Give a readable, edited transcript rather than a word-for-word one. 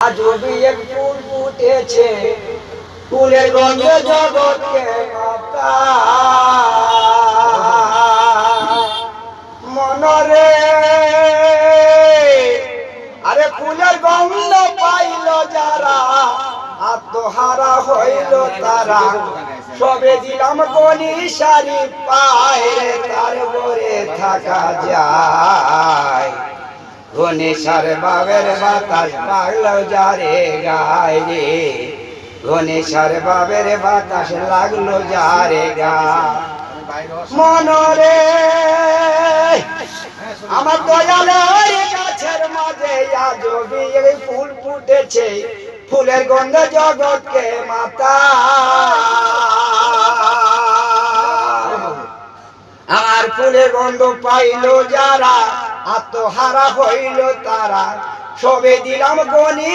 আজবি এক ফুল ফুটেছে, ফুলের গন্ধে জগৎকে মাতায়। মনরে আরে ফুলের গন্ধ পাইল যারা, আত্মহারা হইল তারা। সবে দিলাম গনি সারি পায়ে, তারপরে থাকা যায়। ঘনেশার বাবের বাতাস লাগলো যারে গায় রে, ঘনেশার বাবের বাতাস লাগলো যারে গায়। মনরে আমার দয়ালের গাছের মাঝে আজবি এই ফুল ফুটেছে, ফুলের গন্ধে জগৎকে মাতায়। আমার ফুলের গন্ধ পাইল যারা, আত্মহারা হইল তারা। সবে দিলাম গনি